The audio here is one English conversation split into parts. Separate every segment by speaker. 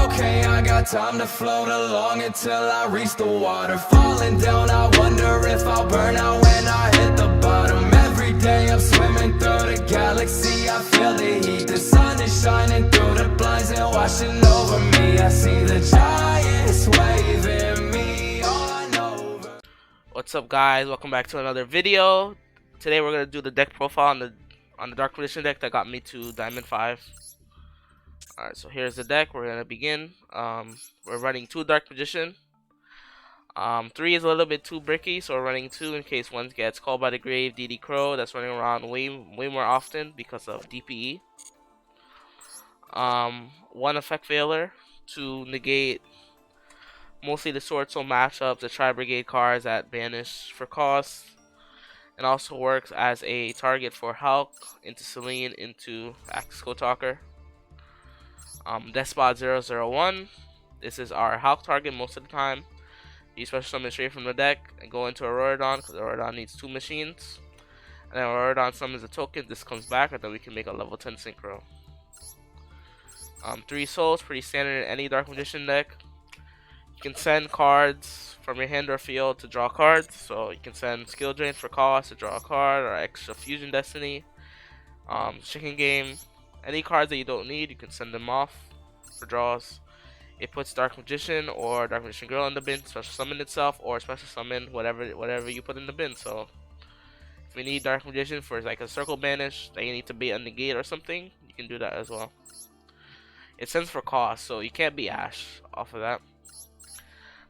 Speaker 1: Okay, I got time to float along until I reach the water. Falling down, I wonder if I'll burn out when I hit the bottom. Every day I'm swimming through the galaxy, I feel the heat. The sun is shining through the blinds and washing over me. I see the giants waving me on over.
Speaker 2: What's up, guys? Welcome back to another video. Today we're gonna do the deck profile on the Dark Magician deck that got me to Diamond 5. Alright, so here's the deck. We're gonna begin. We're running 2 Dark Magician. 3 is a little bit too bricky, so we're running 2 in case one gets called by the grave. DD Crow, that's running around way more often because of DPE. 1 Effect Veiler to negate mostly the Sword Soul matchups, the Tri Brigade cards that banish for cost, and also works as a target for Hulk, into Celine, into Axis Code Talker. Despot 001. This is our Hulk target most of the time. You special summon straight from the deck and go into Auroradon because Auroradon needs 2 machines. And then Auroradon summons a token. This comes back, and then we can make a level 10 synchro. 3 souls, pretty standard in any Dark Magician deck. You can send cards from your hand or field to draw cards. So you can send Skill Drain for cost to draw a card, or extra Fusion Destiny, Chicken Game. Any cards that you don't need, you can send them off for draws. It puts Dark Magician or Dark Magician Girl in the bin, special summon itself, or special summon whatever you put in the bin. So if we need Dark Magician for like a circle banish that you need to bait a negate or something, you can do that as well. It sends for cost, so you can't be Ash off of that.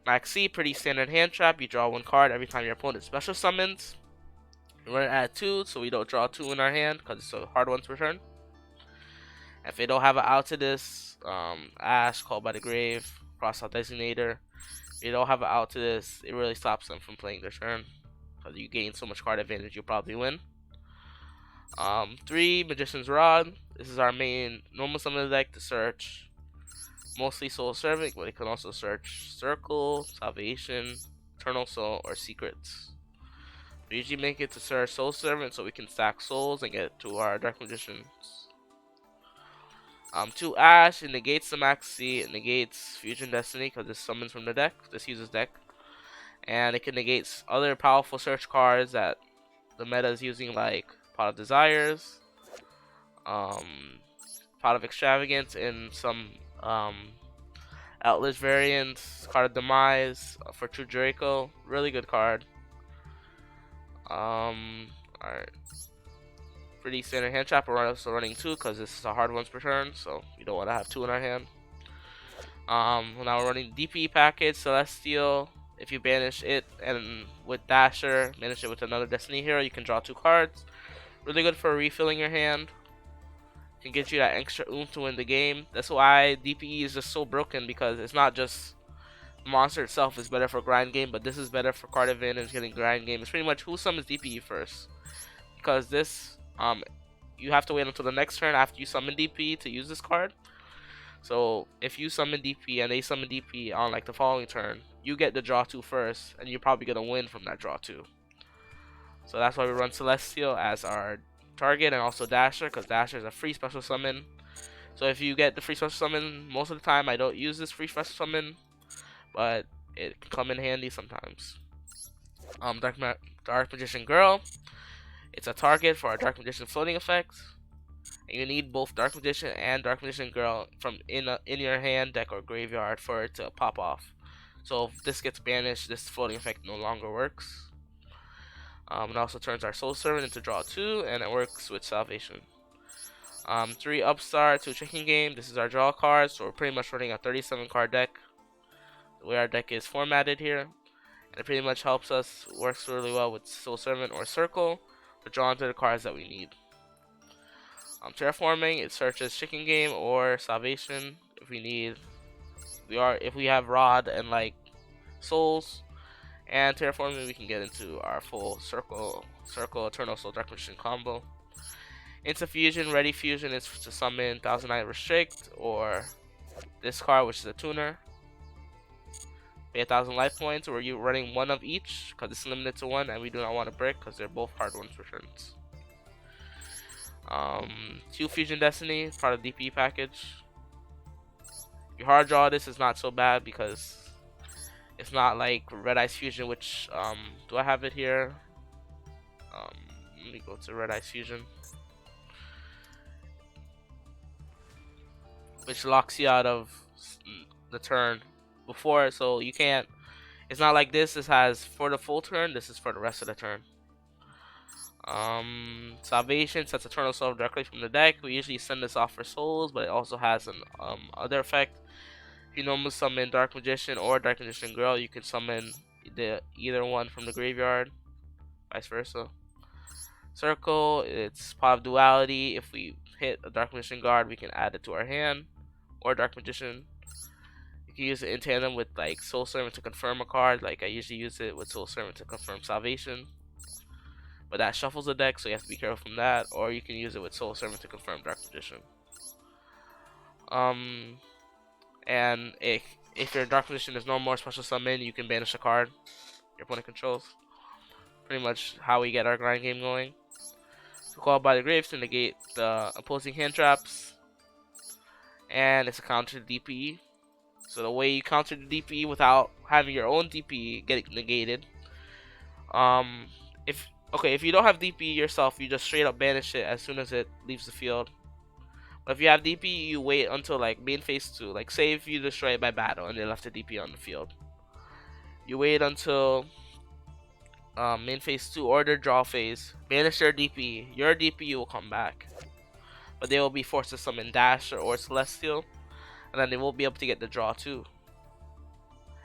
Speaker 2: Max C, pretty standard hand trap. You draw 1 card every time your opponent special summons. We run it at 2, so we don't draw 2 in our hand because it's a hard one to return. If they don't have an out to this, Ash, Called by the Grave, Crossout Designator, if you don't have an out to this, it really stops them from playing their turn because you gain so much card advantage, you'll probably win. 3 Magician's Rod. This is our main normal summon of the deck to search mostly Soul Servant, but it can also search Circle, Salvation, Eternal Soul, or Secrets. We usually make it to search Soul Servant so we can stack souls and get to our Dark Magicians. 2 Ash, it negates the Max C, it negates Fusion Destiny because this summons from the deck, this uses deck. And it can negate other powerful search cards that the meta is using, like Pot of Desires, Pot of Extravagance, and some Outlish variants, Card of Demise for True Draco, really good card. Alright. Pretty standard hand trap. We're also running 2 because this is a hard ones per turn, so we don't want to have 2 in our hand. Now we're running DP package, Celestial. If you banish it and with Dasher, banish it with another Destiny hero, you can draw 2 cards. Really good for refilling your hand. Can get you that extra oomph to win the game. That's why DPE is just so broken, because it's not just the monster itself is better for grind game, but this is better for card advantage, getting grind game. It's pretty much who summons DPE first, because this you have to wait until the next turn after you summon DP to use this card. So if you summon DP and they summon DP on like the following turn, you get the draw 2 first, and you're probably gonna win from that draw 2. So that's why we run Celestial as our target, and also Dasher, because Dasher is a free special summon. So if you get the free special summon, most of the time I don't use this free special summon, but it can come in handy sometimes. Dark Magician Girl. It's a target for our Dark Magician floating effect, and you need both Dark Magician and Dark Magician Girl from in your hand, deck, or graveyard for it to pop off. So if this gets banished, this floating effect no longer works. It also turns our Soul Servant into draw 2, and it works with Salvation. 3 Upstart, 2 Chicken Game. This is our draw card, so we're pretty much running a 37 card deck. The way our deck is formatted here, and it pretty much helps us, works really well with Soul Servant or Circle to draw into the cards that we need. Terraforming, it searches Chicken Game or Salvation if we need. If we have Rod and like Souls. And Terraforming, we can get into our full Circle, Eternal Soul, Dark Magician combo. Into Fusion, Ready Fusion is to summon Thousand Eye Restrict, or this card, which is a tuner. Pay 1,000 life points, or you're running 1 of each, because it's limited to 1, and we do not want to break, because they're both hard ones for turns. 2 Fusion Destiny, part of DP package. If you hard draw this, it's not so bad because it's not like Red Ice Fusion, which do I have it here? Let me go to Red Ice Fusion, which locks you out of the turn before, so you can't. It's not like this. This has for the full turn. This is for the rest of the turn. Salvation sets Eternal Soul directly from the deck. We usually send this off for souls, but it also has an other effect. If you normally summon Dark Magician or Dark Magician Girl, you can summon either one from the graveyard, vice versa. Circle, it's Pot of Duality. If we hit a Dark Magician Guard, we can add it to our hand, or Dark Magician. You can use it in tandem with like Soul Servant to confirm a card. Like I usually use it with Soul Servant to confirm Salvation. But that shuffles the deck, so you have to be careful from that. Or you can use it with Soul Servant to confirm Dark Magician. And if your Dark Magician is no more special summon, you can banish a card your opponent controls. Pretty much how we get our grind game going. So call by the graves to negate the opposing hand traps. And it's a counter to DP. So the way you counter the DP without having your own DP get negated. If you don't have DP yourself, you just straight up banish it as soon as it leaves the field. But if you have DP, you wait until like main phase 2. Like say if you destroy it by battle and they left a DP on the field, you wait until main phase 2 or their draw phase. Banish their DP. Your DP will come back, but they will be forced to summon Dasher or Celestial, and then they won't be able to get the draw too.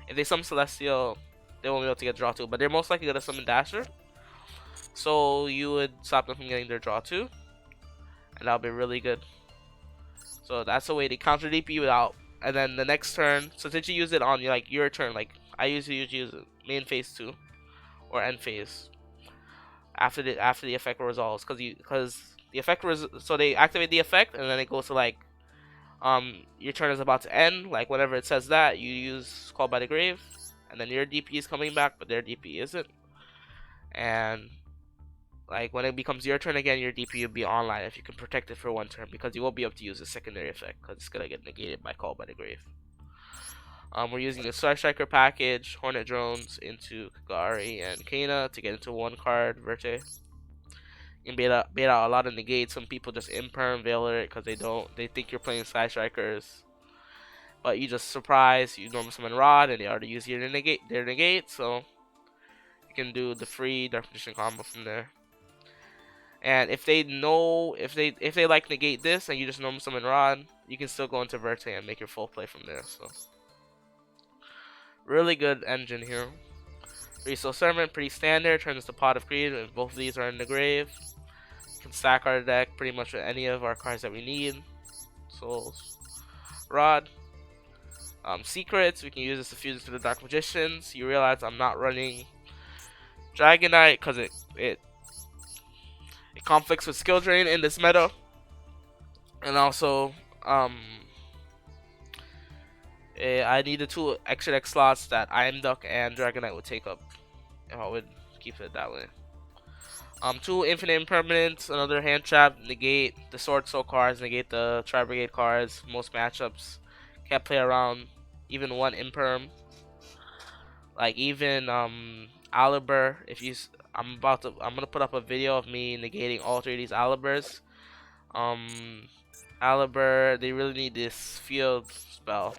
Speaker 2: If they summon Celestial, they won't be able to get draw too, but they're most likely gonna summon Dasher. So you would stop them from getting their draw too, and that'll be really good. So that's the way to counter DP without. And then the next turn, so since you use it on like your turn, like I usually use it main phase 2 or end phase after the effect resolves, because the effect so they activate the effect and then it goes to like your turn is about to end. Like whenever it says that, you use Call by the Grave, and then your DP is coming back, but their DP isn't. And like when it becomes your turn again, your DP will be online if you can protect it for one turn, because you won't be able to use the secondary effect because it's gonna get negated by Call by the Grave. We're using the Star Striker package, Hornet Drones into Kagari and Kana to get into one card, Verte. You can bait out a lot of negates. Some people just imperm Veiler it because they think you're playing Sky Strikers. But you just surprise, you normally summon Rod and they already use their negate, so you can do the free Dark Magician combo from there. And if they like negate this and you just normally summon Rod, you can still go into Verte and make your full play from there. So really good engine here. Soul Servant, pretty standard, turns to Pot of Greed, and both of these are in the grave. You can stack our deck pretty much with any of our cards that we need. Souls, Rod. Secrets, we can use this to fuse into the Dark Magicians. You realize I'm not running Dragonite because it conflicts with skill drain in this meta. And also, I need the 2 extra deck slots that Iron Duck and Dragonite would take up if I would keep it that way. 2 infinite impermanents, another hand trap, negate the Sword Soul cards, negate the Tri Brigade cards. Most matchups can't play around even 1 imperm. Like even Alibur, I'm gonna put up a video of me negating all 3 of these Aliburs. Alibur, they really need this field spell.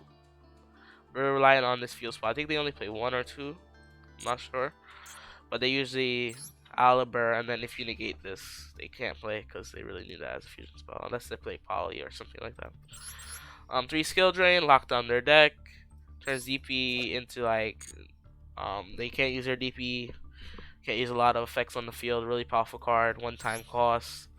Speaker 2: We're relying on this field spell. I think they only play 1 or 2. I'm not sure. But they usually Alibur, and then if you negate this, they can't play because they really need that as a fusion spell. Unless they play Poly or something like that. 3 skill drain, lock down their deck. Turns DP into like, they can't use their DP. Can't use a lot of effects on the field. Really powerful card, 1-time cost.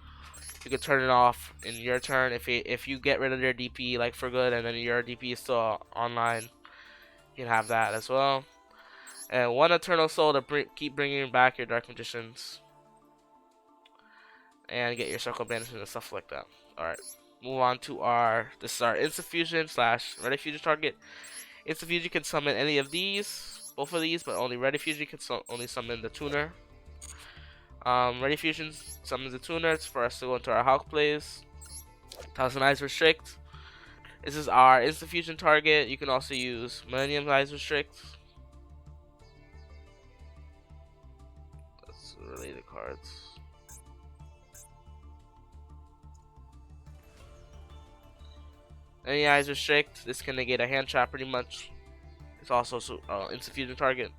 Speaker 2: You can turn it off in your turn if you get rid of their DP like for good, and then your DP is still online. You can have that as well. And 1 Eternal Soul to keep bringing back your Dark Magicians. And get your Circle Banishment and stuff like that. Alright, move on to this is our Instant Fusion / Ready Fusion target. Instant Fusion can summon any of these, both of these, but only Ready Fusion can only summon the Tuner. Ready Fusion summons the Tuner. It's for us to go into our Hulk plays. Thousand Eyes Restrict. This is our instant fusion target. You can also use Millennium Eyes Restrict. That's related cards. Any eyes restrict. This can negate a hand trap pretty much. It's also instant fusion target.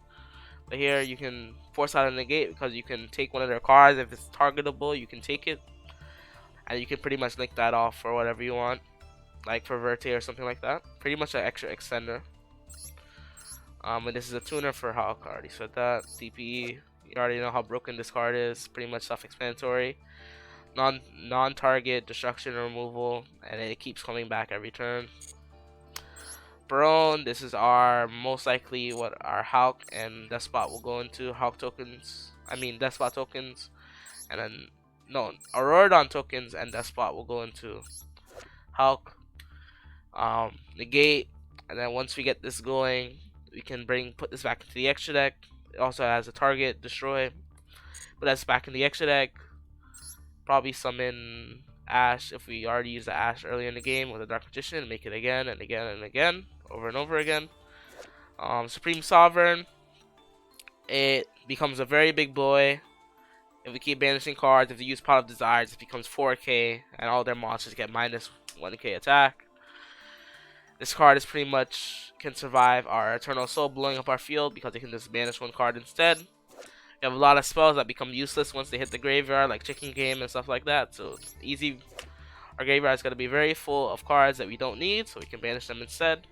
Speaker 2: But here you can force out a negate because you can take one of their cards. If it's targetable, you can take it, and you can pretty much link that off for whatever you want, like for Verte or something like that. Pretty much an extra extender. And this is a tuner for Hawk. I already said that. DPE. You already know how broken this card is. Pretty much self-explanatory. Non-target destruction removal, and it keeps coming back every turn. Barone, this is our most likely what our Hulk and Despot will go into. Hulk tokens, Despot tokens, and then no, Auroradon tokens and Despot will go into Hulk. Negate, and then once we get this going, we can put this back into the extra deck. It also has a target destroy, but that's back in the extra deck. Probably summon Ash if we already used the Ash earlier in the game with a Dark Magician, and make it again and again and again, over and over again. Supreme Sovereign, it becomes a very big boy. If we keep banishing cards, if they use Pot of Desires, it becomes 4k, and all their monsters get minus 1k attack. This card is pretty much can survive our Eternal Soul blowing up our field because they can just banish one card instead. We have a lot of spells that become useless once they hit the graveyard, like Chicken Game and stuff like that. So it's easy. Our graveyard is going to be very full of cards that we don't need, so we can banish them instead.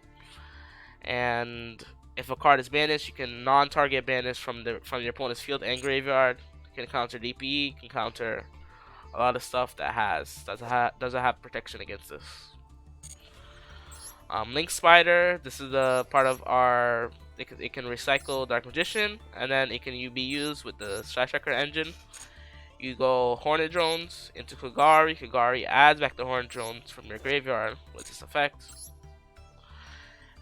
Speaker 2: And if a card is banished, you can non-target banish from your opponent's field and graveyard. You can counter DPE, can counter a lot of stuff that doesn't have protection against this. Link Spider, this is the part of our. It can recycle Dark Magician, and then it can be used with the Striker engine. You go Hornet Drones into Kagari. Kagari adds back the Hornet Drones from your graveyard with this effect.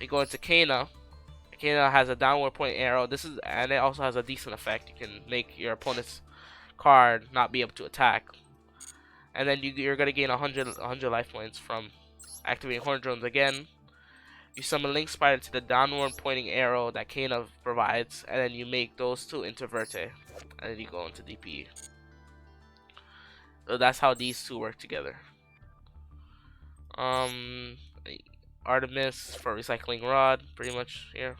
Speaker 2: You go into Kana. Kana has a downward point arrow. And it also has a decent effect. You can make your opponent's card not be able to attack, and then you're gonna gain 100 life points from activating Hornet Drones again. You summon Link Spider to the downward pointing arrow that Kana provides, and then you make those two into Verte, and then you go into DP. So that's how these two work together. Artemis for recycling rod, pretty much here.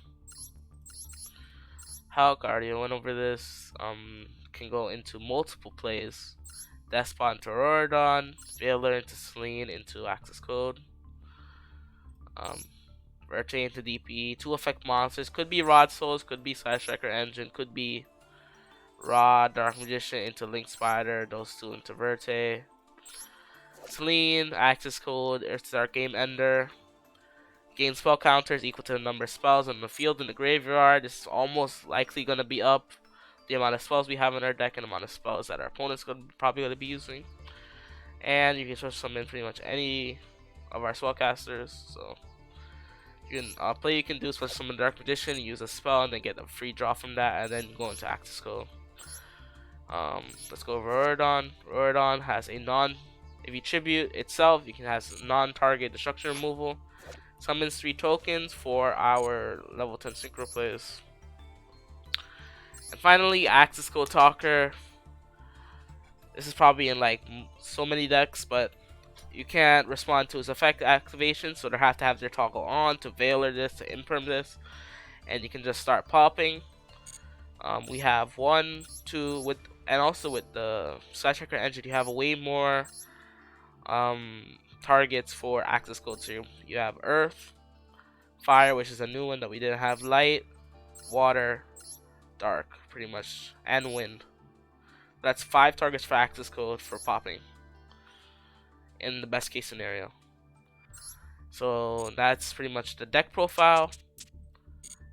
Speaker 2: Hulk, I already went over this. Can go into multiple plays. Despot into Auroradon, Veiler into Selene into Access Code. Verte into DP, 2 effect monsters. Could be Rod Souls, could be Side Striker Engine, could be Rod, Dark Magician into Link Spider, those two into Verte. Selene, Access Code, it's our Game Ender. Gain spell counters equal to the number of spells on the field in the graveyard. This is almost likely going to be up the amount of spells we have in our deck and the amount of spells that our opponent's probably going to be using. And you can switch summon pretty much any of our spellcasters. So you can play you can do is switch summon Dark Magician, use a spell, and then get a free draw from that, and then go into Access Code. Let's go over Auroradon. Auroradon has a if you tribute itself, you can have non-target destruction removal. Summons 3 tokens for our level 10 synchro plays. And finally, Access Code Talker. This is probably in like so many decks, but you can't respond to its effect activation, so they have to have their toggle on to Veiler this, to imperm this, and you can just start popping. We have 1, 2 and also with the Side Striker engine, you have way more targets for access code. So you have Earth, Fire, which is a new one that we didn't have, Light, Water, Dark, pretty much, and Wind. That's 5 targets for access code for popping in the best case scenario. So that's pretty much the deck profile,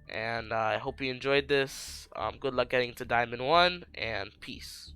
Speaker 2: and I hope you enjoyed this. Good luck getting to Diamond 1, and peace.